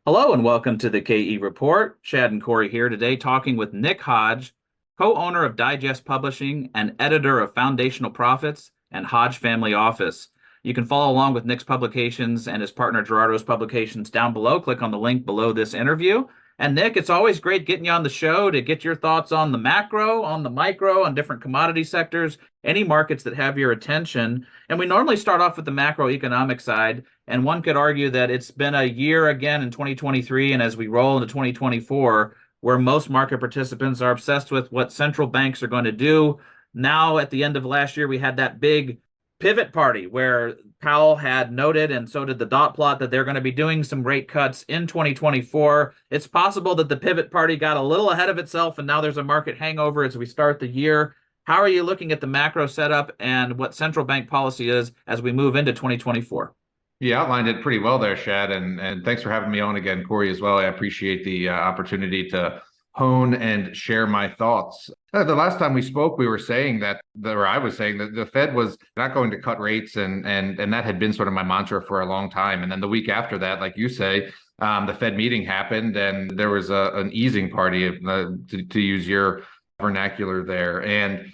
Hello and welcome to the KE Report. Chad and Corey here today talking with Nick Hodge, co-owner of Digest Publishing and editor of Foundational Profits and Hodge Family Office. You can follow along with Nick's publications and his partner Gerardo's publications down below. Click on the link below this interview. And Nick, it's always great getting you on the show to get your thoughts on the macro, on the micro, on different commodity sectors, any markets that have your attention. And we normally start off with the macroeconomic side. And one could argue that it's been a year again in 2023, and as we roll into 2024, where most market participants are obsessed with what central banks are going to do. Now, at the end of last year, we had that big pivot party where Powell had noted, and so did the dot plot, that they're going to be doing some rate cuts in 2024. It's possible that the pivot party got a little ahead of itself, and now there's a market hangover as we start the year. How are you looking at the macro setup and what central bank policy is as we move into 2024? You outlined it pretty well there, Shad, and thanks for having me on again, Corey, as well. I appreciate the opportunity to hone and share my thoughts. The last time we spoke, we were saying or I was saying that the Fed was not going to cut rates, and that had been sort of my mantra for a long time. And then the week after that, like you say, the Fed meeting happened, and there was an easing party, to use your vernacular there. And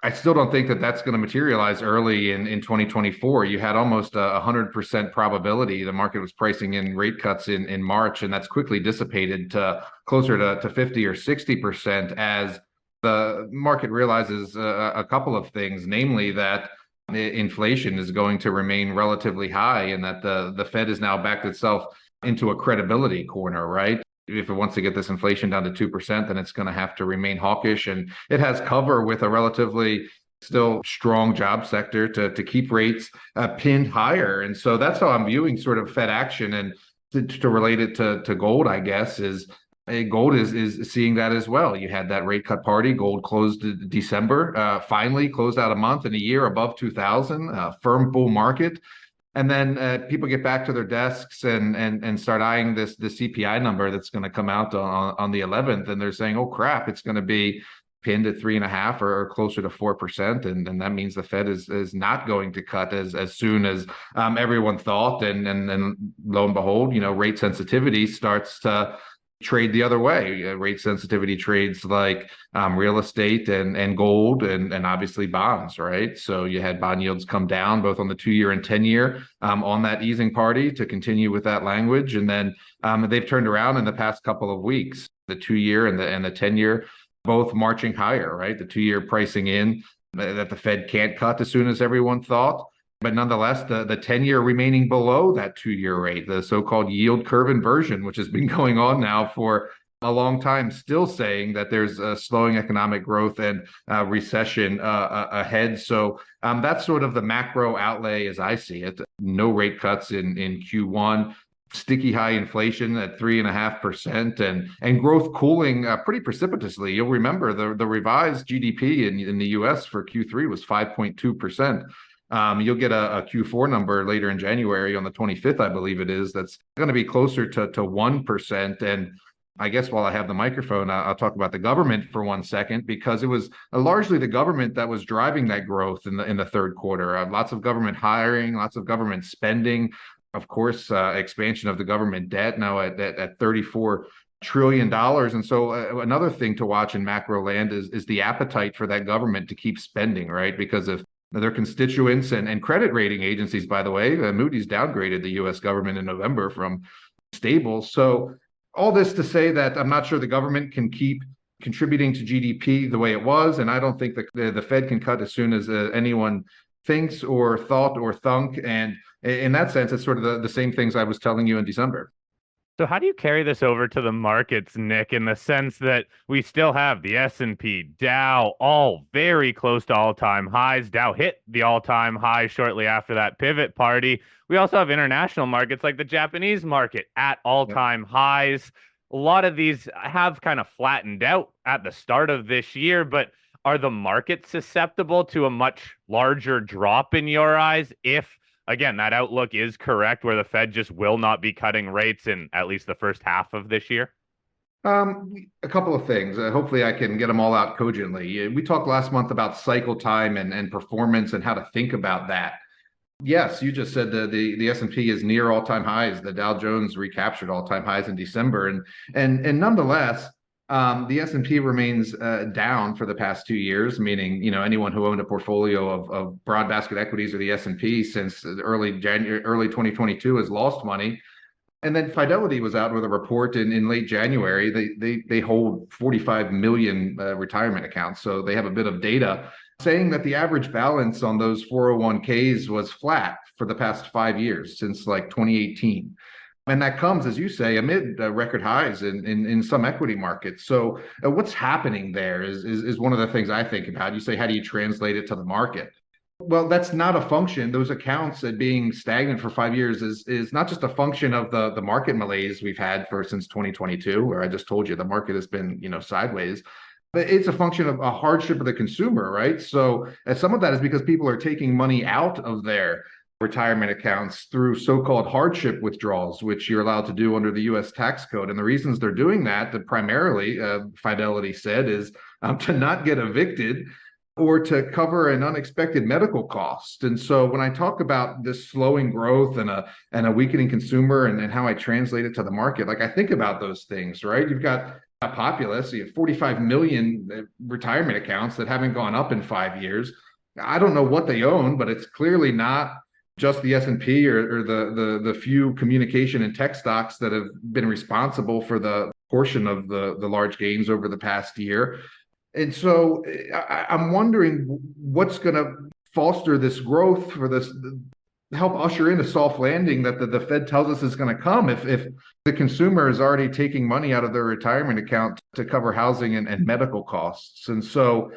I still don't think that that's going to materialize early in 2024. You had almost 100% probability. The market was pricing in rate cuts in March, and that's quickly dissipated to closer to 50 or 60% as the market realizes a couple of things, namely that inflation is going to remain relatively high and that the Fed has now backed itself into a credibility corner, right? If it wants to get this inflation down to 2%, then it's going to have to remain hawkish. And it has cover with a relatively still strong job sector to keep rates pinned higher. And so that's how I'm viewing sort of Fed action. And to relate it to gold, I guess, is gold is seeing that as well. You had that rate cut party. Gold closed December, finally closed out a month and a year above 2,000, firm bull market. And then people get back to their desks and start eyeing the CPI number that's going to come out on the 11th, and they're saying, "Oh crap, it's going to be pinned at 3.5 or closer to 4%," and that means the Fed is not going to cut as soon as everyone thought, and lo and behold, rate sensitivity starts to trade the other way. Rate sensitivity trades like real estate and gold and obviously bonds, right? So you had bond yields come down both on the 2-year and 10-year on that easing party to continue with that language. And then they've turned around in the past couple of weeks, the 2-year and the 10-year both marching higher, right? The 2-year pricing in that the Fed can't cut as soon as everyone thought. But nonetheless, the 10-year remaining below that 2-year rate, the so-called yield curve inversion, which has been going on now for a long time, still saying that there's a slowing economic growth and recession ahead. So that's sort of the macro outlay as I see it. No rate cuts in Q1. Sticky high inflation at 3.5% and growth cooling pretty precipitously. You'll remember the revised GDP in the US for Q3 was 5.2%. You'll get a Q4 number later in January on the 25th, I believe it is, that's going to be closer to 1%. And I guess while I have the microphone, I'll talk about the government for 1 second, because it was largely the government that was driving that growth in the third quarter. Lots of government hiring, lots of government spending, of course, expansion of the government debt now at $34 trillion. And so another thing to watch in macro land is the appetite for that government to keep spending, right? Because if their constituents and credit rating agencies, by the way, Moody's downgraded the U.S. government in November from stable. So all this to say that I'm not sure the government can keep contributing to GDP the way it was, and I don't think the Fed can cut as soon as anyone thinks or thought or thunk. And in that sense, it's sort of the same things I was telling you in December. So how do you carry this over to the markets, Nick, in the sense that we still have the S&P, Dow, all very close to all-time highs. Dow hit the all-time high shortly after that pivot party. We also have international markets like the Japanese market at all-time highs. A lot of these have kind of flattened out at the start of this year, but are the markets susceptible to a much larger drop in your eyes if again, that outlook is correct where the Fed just will not be cutting rates in at least the first half of this year? A couple of things. Hopefully I can get them all out cogently. We talked last month about cycle time and performance and how to think about that. Yes, you just said the S&P is near all-time highs. The Dow Jones recaptured all-time highs in December, and nonetheless, the S&P remains down for the past 2 years. Meaning, anyone who owned a portfolio of broad basket equities or the S&P since early 2022 has lost money. And then Fidelity was out with a report in late January. They hold 45 million retirement accounts, so they have a bit of data saying that the average balance on those 401ks was flat for the past 5 years since like 2018. And that comes, as you say, amid record highs in some equity markets. So what's happening there is one of the things I think about. You say, how do you translate it to the market? Well, that's not a function. Those accounts being stagnant for 5 years is not just a function of the market malaise we've had since 2022, where I just told you the market has been sideways. But it's a function of a hardship of the consumer, right? So some of that is because people are taking money out of their retirement accounts through so-called hardship withdrawals, which you're allowed to do under the U.S. tax code. And the reasons they're doing that primarily, Fidelity said, is to not get evicted or to cover an unexpected medical cost. And so when I talk about this slowing growth and a weakening consumer and how I translate it to the market, like I think about those things, right? You've got a populace, you have 45 million retirement accounts that haven't gone up in 5 years. I don't know what they own, but it's clearly not just the S&P or the few communication and tech stocks that have been responsible for the portion of the large gains over the past year. And so I'm wondering what's going to foster this growth for this, help usher in a soft landing that the Fed tells us is going to come if the consumer is already taking money out of their retirement account to cover housing and medical costs. And so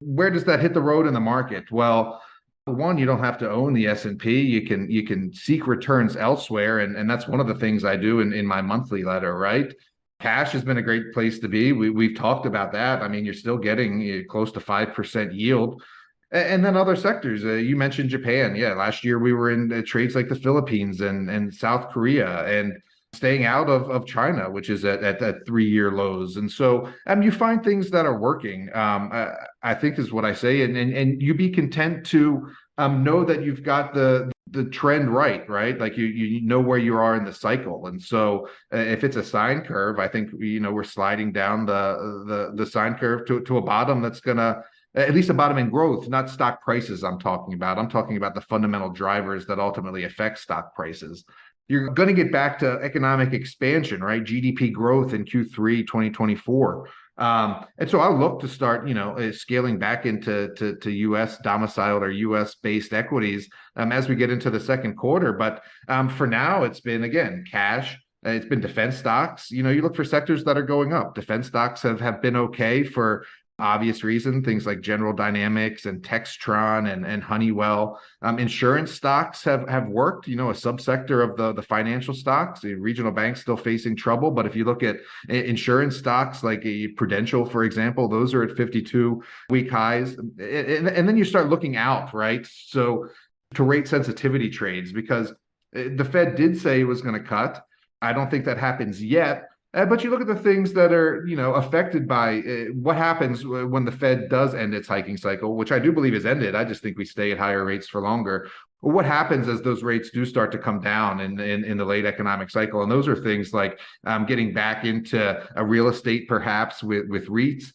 where does that hit the road in the market? Well, one, you don't have to own the S&P. You can seek returns elsewhere. And that's one of the things I do in my monthly letter, right? Cash has been a great place to be. We've talked about that. I mean, you're still getting close to 5% yield. And then other sectors. You mentioned Japan. Yeah, last year we were in trades like the Philippines and South Korea and staying out of China, which is at 3-year lows. And so you find things that are working, I think is what I say. And you be content to know that you've got the trend right? Like you know where you are in the cycle. And so if it's a sine curve, I think, we're sliding down the sine curve to a bottom that's going to, at least a bottom in growth, not stock prices I'm talking about. I'm talking about the fundamental drivers that ultimately affect stock prices. You're going to get back to economic expansion, right? GDP growth in Q3 2024. And so I'll look to start, scaling back into U.S. domiciled or U.S. based equities as we get into the second quarter. But for now, it's been, again, cash. It's been defense stocks. You look for sectors that are going up. Defense stocks have been okay for obvious reason, things like General Dynamics and Textron and Honeywell. Insurance stocks have worked, a subsector of the financial stocks. The regional banks still facing trouble, but if you look at insurance stocks like Prudential, for example, those are at 52-week highs. And then you start looking out, right? So to rate sensitivity trades, because the Fed did say it was going to cut. I don't think that happens yet. But you look at the things that are, affected by what happens when the Fed does end its hiking cycle, which I do believe is ended. I just think we stay at higher rates for longer. Well, what happens as those rates do start to come down in the late economic cycle? And those are things like getting back into a real estate, perhaps with REITs.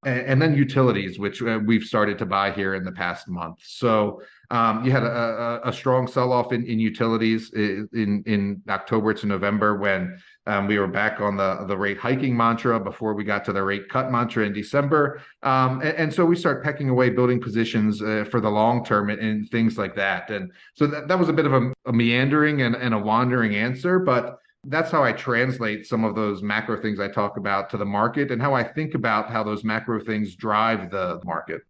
And then utilities, which we've started to buy here in the past month. So you had a strong sell-off in utilities in October to November when we were back on the rate hiking mantra before we got to the rate cut mantra in December. And so we start pecking away, building positions for the long term and things like that. And so that was a bit of a meandering and a wandering answer, but that's how I translate some of those macro things I talk about to the market and how I think about how those macro things drive the market.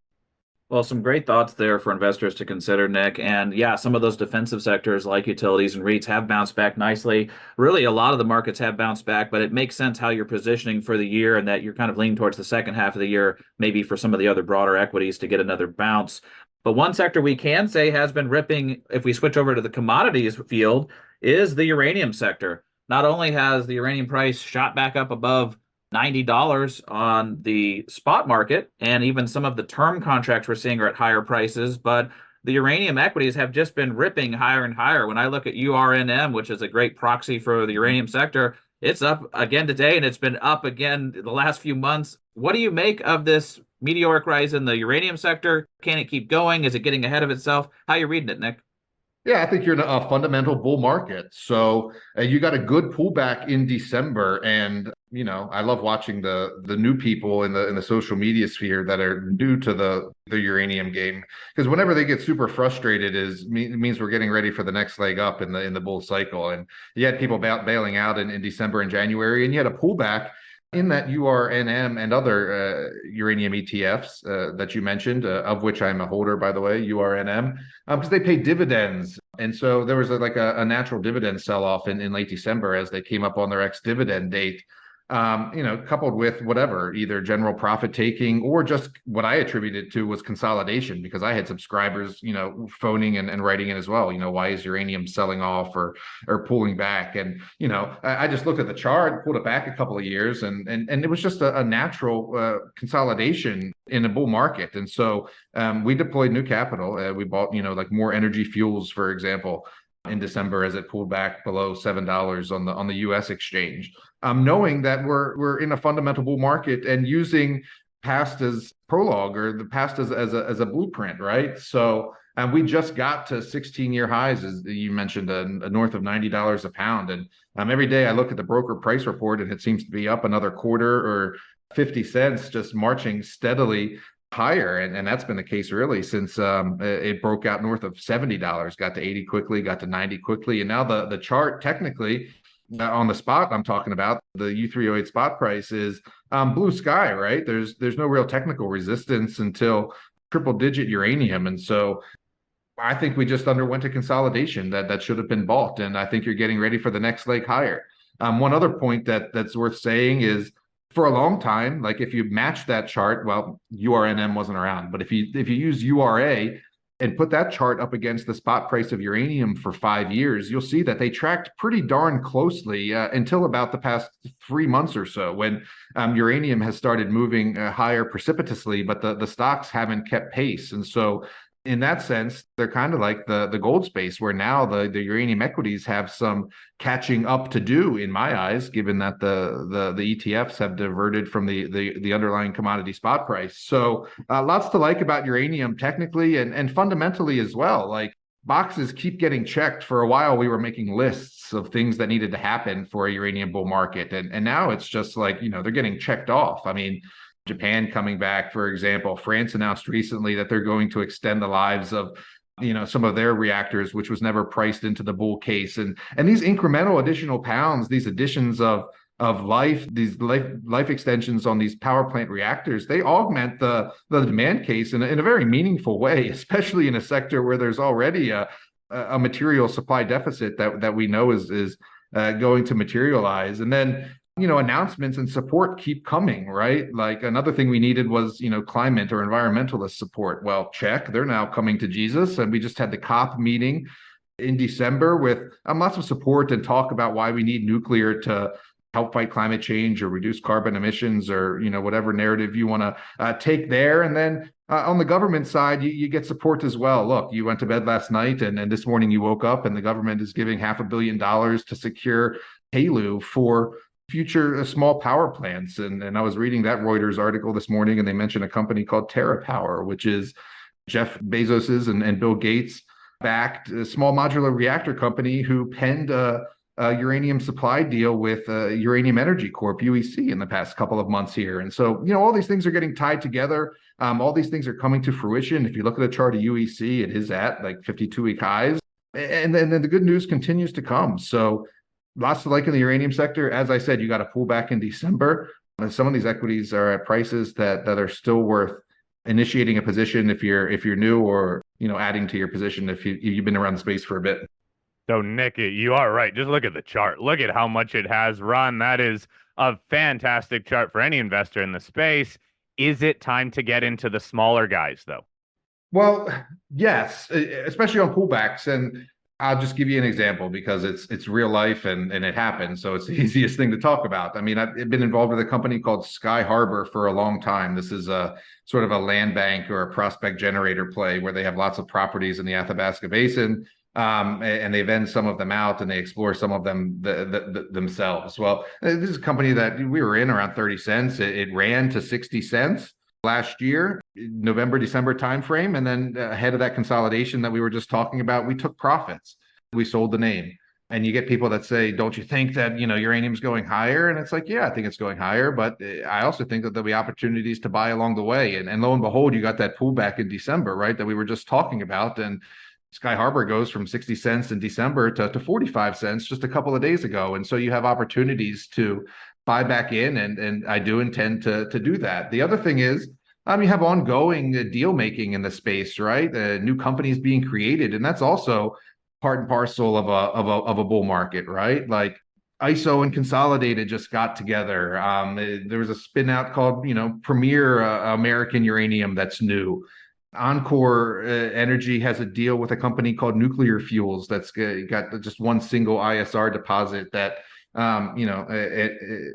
Well, some great thoughts there for investors to consider, Nick. And yeah, some of those defensive sectors like utilities and REITs have bounced back nicely. Really, a lot of the markets have bounced back, but it makes sense how you're positioning for the year and that you're kind of leaning towards the second half of the year, maybe for some of the other broader equities to get another bounce. But one sector we can say has been ripping, if we switch over to the commodities field, is the uranium sector. Not only has the uranium price shot back up above $90 on the spot market, and even some of the term contracts we're seeing are at higher prices, but the uranium equities have just been ripping higher and higher. When I look at URNM, which is a great proxy for the uranium sector, it's up again today, and it's been up again the last few months. What do you make of this meteoric rise in the uranium sector? Can it keep going? Is it getting ahead of itself? How are you reading it, Nick? Yeah, I think you're in a fundamental bull market. So you got a good pullback in December, and I love watching the new people in the social media sphere that are new to the uranium game, because whenever they get super frustrated, it means we're getting ready for the next leg up in the bull cycle. And you had people bailing out in December and January, and you had a pullback in that URNM and other uranium ETFs that you mentioned, of which I'm a holder, by the way, URNM, because they pay dividends. And so there was a natural dividend sell-off in late December as they came up on their ex-dividend date, coupled with whatever, either general profit taking or just what I attributed to was consolidation, because I had subscribers, phoning and writing in as well. Why is uranium selling off or pulling back? And, I just looked at the chart, pulled it back a couple of years, and it was just a natural consolidation in a bull market. And so we deployed new capital. We bought, like more energy fuels, for example, in December as it pulled back below $7 on the U.S. exchange, knowing that we're in a fundamental bull market and using past as prologue, or the past as a blueprint, right? So we just got to 16-year highs, as you mentioned, north of $90 a pound. And every day I look at the broker price report, and it seems to be up another quarter or 50 cents, just marching steadily higher, and that's been the case really since it broke out north of $70, got to 80 quickly, got to 90 quickly, and now the chart technically on the spot I'm talking about, the U308 spot price is blue sky, right? There's no real technical resistance until triple digit uranium, and so I think we just underwent a consolidation that should have been bought, and I think you're getting ready for the next leg higher. One other point that's worth saying is, for a long time, like if you match that chart, well, URNM wasn't around, but if you use URA and put that chart up against the spot price of uranium for 5 years, you'll see that they tracked pretty darn closely until about the past 3 months or so, when uranium has started moving higher precipitously, but the stocks haven't kept pace. And so in that sense, they're kind of like the gold space, where now the uranium equities have some catching up to do, in my eyes, given that the ETFs have diverted from the underlying commodity spot price. So lots to like about uranium technically and fundamentally as well. Like, boxes keep getting checked. For a while, we were making lists of things that needed to happen for a uranium bull market, and now it's just like, they're getting checked off. I mean, Japan coming back, for example. France announced recently that they're going to extend the lives of some of their reactors, which was never priced into the bull case. And these incremental additional pounds, these additions of life, these life extensions on these power plant reactors, they augment the demand case in a very meaningful way, especially in a sector where there's already a material supply deficit that we know is going to materialize. And then announcements and support keep coming, right? Like, another thing we needed was, climate or environmentalist support. Well, check, they're now coming to Jesus. And we just had the COP meeting in December with lots of support and talk about why we need nuclear to help fight climate change or reduce carbon emissions, or, whatever narrative you want to take there. And then on the government side, you get support as well. Look, you went to bed last night and this morning you woke up and the government is giving $500 million to secure HALEU for future small power plants. And I was reading that Reuters article this morning, and they mentioned a company called TerraPower, which is Jeff Bezos's and Bill Gates backed a small modular reactor company who penned a uranium supply deal with Uranium Energy Corp, UEC, in the past couple of months here. And so, all these things are getting tied together. All these things are coming to fruition. If you look at the chart of UEC, it is at like 52-week highs. And then the good news continues to come. So lots to like in the uranium sector. As I said, you got a pullback in December. And some of these equities are at prices that are still worth initiating a position if you're new, or adding to your position if you've been around the space for a bit. So, Nick, you are right. Just look at the chart. Look at how much it has run. That is a fantastic chart for any investor in the space. Is it time to get into the smaller guys, though? Well, yes, especially on pullbacks. And I'll just give you an example because it's real life and it happened. So it's the easiest thing to talk about. I mean, I've been involved with a company called Sky Harbor for a long time. This is a sort of a land bank or a prospect generator play where they have lots of properties in the Athabasca Basin. And they vend some of them out and they explore some of them themselves. Well, this is a company that we were in around 30 cents. It ran to 60 cents last year, November, December timeframe. And then ahead of that consolidation that we were just talking about, we took profits. We sold the name. And you get people that say, don't you think that, uranium's going higher? And it's like, yeah, I think it's going higher. But I also think that there'll be opportunities to buy along the way. And lo and behold, you got that pullback in December, right, that we were just talking about. And Sky Harbor goes from 60 cents in December to 45 cents just a couple of days ago. And so you have opportunities to buy back in, and I do intend to do that. The other thing is, you have ongoing deal making in the space, right? New companies being created, and that's also part and parcel of a bull market, right? Like ISO and Consolidated just got together. There was a spin out called, Premier American Uranium that's new. Encore Energy has a deal with a company called Nuclear Fuels that's got just one single ISR deposit that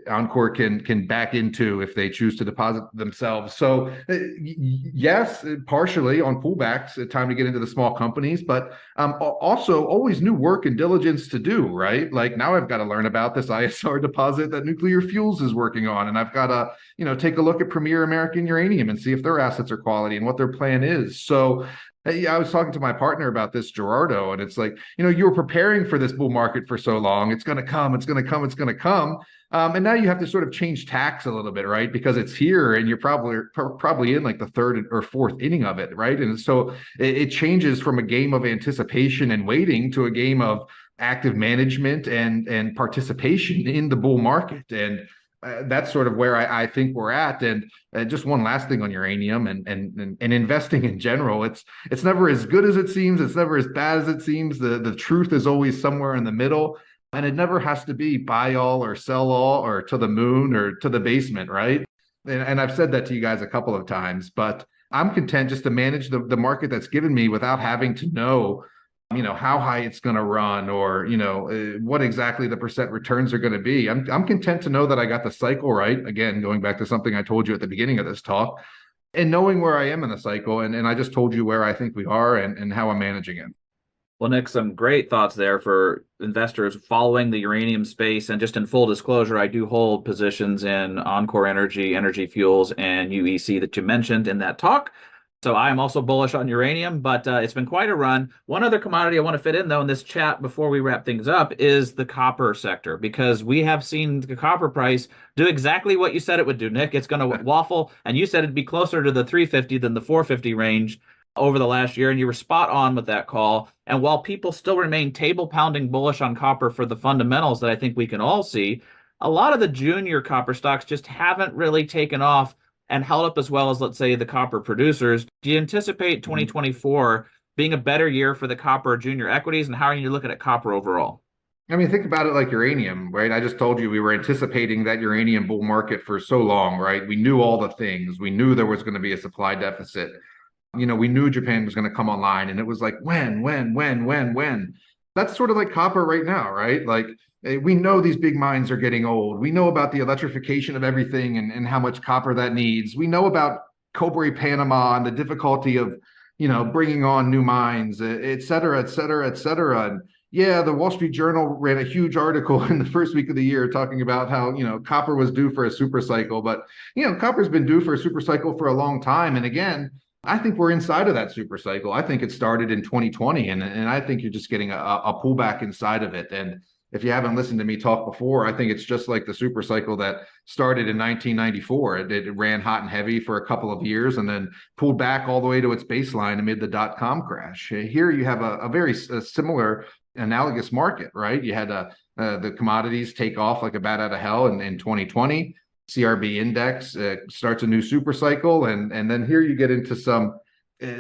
Encore can back into if they choose to deposit themselves. So yes, partially on pullbacks, time to get into the small companies, but also always new work and diligence to do, right? Like now I've got to learn about this ISR deposit that Nuclear Fuels is working on, and I've got to take a look at Premier American Uranium and see if their assets are quality and what their plan is. So I was talking to my partner about this, Gerardo, and it's like, you were preparing for this bull market for so long. It's going to come, it's going to come, it's going to come. And now you have to sort of change tacks a little bit, right? Because it's here and you're probably in like the third or fourth inning of it, right? And so it changes from a game of anticipation and waiting to a game of active management and participation in the bull market. And that's sort of where I think we're at. And just one last thing on uranium and investing in general. It's never as good as it seems. It's never as bad as it seems. The truth is always somewhere in the middle. And it never has to be buy all or sell all or to the moon or to the basement, right? And I've said that to you guys a couple of times, but I'm content just to manage the market that's given me without having to know how high it's going to run or, what exactly the percent returns are going to be. I'm content to know that I got the cycle right. Again, going back to something I told you at the beginning of this talk and knowing where I am in the cycle. And I just told you where I think we are and how I'm managing it. Well, Nick, some great thoughts there for investors following the uranium space. And just in full disclosure, I do hold positions in Encore Energy, Energy Fuels, and UEC that you mentioned in that talk. So I am also bullish on uranium, but it's been quite a run. One other commodity I want to fit in, though, in this chat before we wrap things up is the copper sector, because we have seen the copper price do exactly what you said it would do, Nick. It's going to waffle, and you said it'd be closer to the 350 than the 450 range over the last year, and you were spot on with that call. And while people still remain table-pounding bullish on copper for the fundamentals that I think we can all see, a lot of the junior copper stocks just haven't really taken off and held up as well as, let's say, the copper producers. Do you anticipate 2024 being a better year for the copper junior equities, and how are you looking at copper overall? I mean, think about it like uranium, right? I just told you we were anticipating that uranium bull market for so long, right? We knew all the things. We knew there was going to be a supply deficit. We knew Japan was going to come online, and it was like, when? That's sort of like copper right now, right? Like we know these big mines are getting old. We know about the electrification of everything and how much copper that needs. We know about Cobre Panama and the difficulty of, bringing on new mines, et cetera, et cetera, et cetera. And yeah, the Wall Street Journal ran a huge article in the first week of the year talking about how, copper was due for a super cycle. But, copper's been due for a super cycle for a long time. And again, I think we're inside of that super cycle. I think it started in 2020, and I think you're just getting a pullback inside of it. And if you haven't listened to me talk before, I think it's just like the super cycle that started in 1994. It ran hot and heavy for a couple of years and then pulled back all the way to its baseline amid the dot-com crash. Here you have a very similar analogous market, right? You had the commodities take off like a bat out of hell in 2020. CRB index starts a new super cycle, and then here you get into some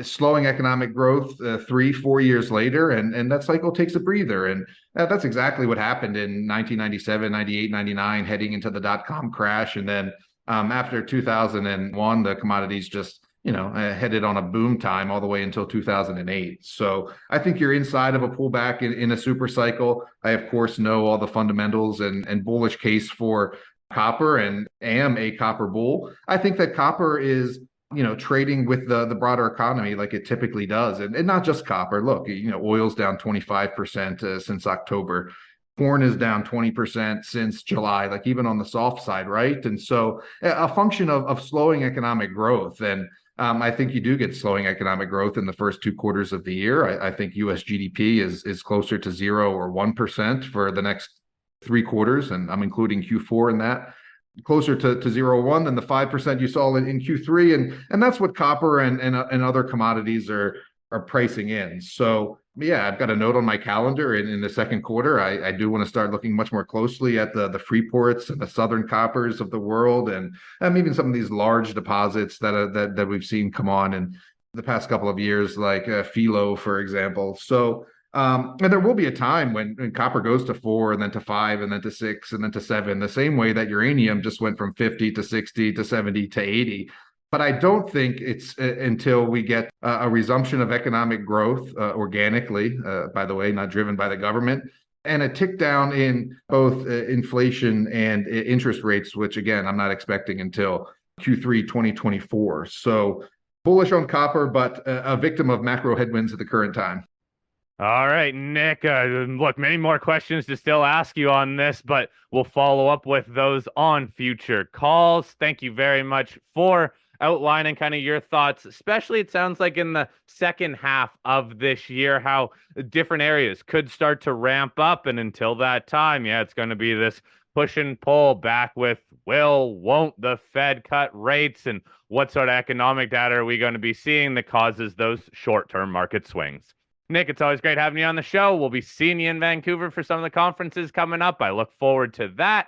slowing economic growth 3-4 years later, and that cycle takes a breather. And that's exactly what happened in 1997, 98, 99, heading into the dot-com crash. And then after 2001, the commodities just headed on a boom time all the way until 2008. So I think you're inside of a pullback in a super cycle. I, of course, know all the fundamentals and bullish case for copper and am a copper bull. I think that copper is trading with the broader economy like it typically does. And not just copper. Look, oil's down 25% since October. Corn is down 20% since July, like even on the soft side, right? And so a function of slowing economic growth. And I think you do get slowing economic growth in the first 2 quarters of the year. I think US GDP is closer to 0 or 1% for the next 3 quarters, and I'm including Q4 in that. Closer to 0 or 1 than the 5% you saw in Q3, and that's what copper and other commodities are pricing in. So yeah, I've got a note on my calendar in the second quarter. I do want to start looking much more closely at the Freeports and the Southern Coppers of the world, and even some of these large deposits that we've seen come on in the past couple of years, like Philo, for example. So and there will be a time when copper goes to 4 and then to 5 and then to 6 and then to 7, the same way that uranium just went from 50 to 60 to 70 to 80. But I don't think it's until we get a resumption of economic growth organically, by the way, not driven by the government, and a tick down in both inflation and interest rates, which again, I'm not expecting until Q3 2024. So bullish on copper, but a victim of macro headwinds at the current time. All right, Nick. Look, many more questions to still ask you on this, but we'll follow up with those on future calls. Thank you very much for outlining kind of your thoughts, especially it sounds like in the second half of this year, how different areas could start to ramp up. And until that time, yeah, it's going to be this push and pull back with won't the Fed cut rates, and what sort of economic data are we going to be seeing that causes those short-term market swings. Nick, it's always great having you on the show. We'll be seeing you in Vancouver for some of the conferences coming up. I look forward to that.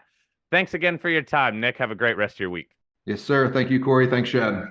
Thanks again for your time, Nick. Have a great rest of your week. Yes, sir. Thank you, Corey. Thanks, Shad.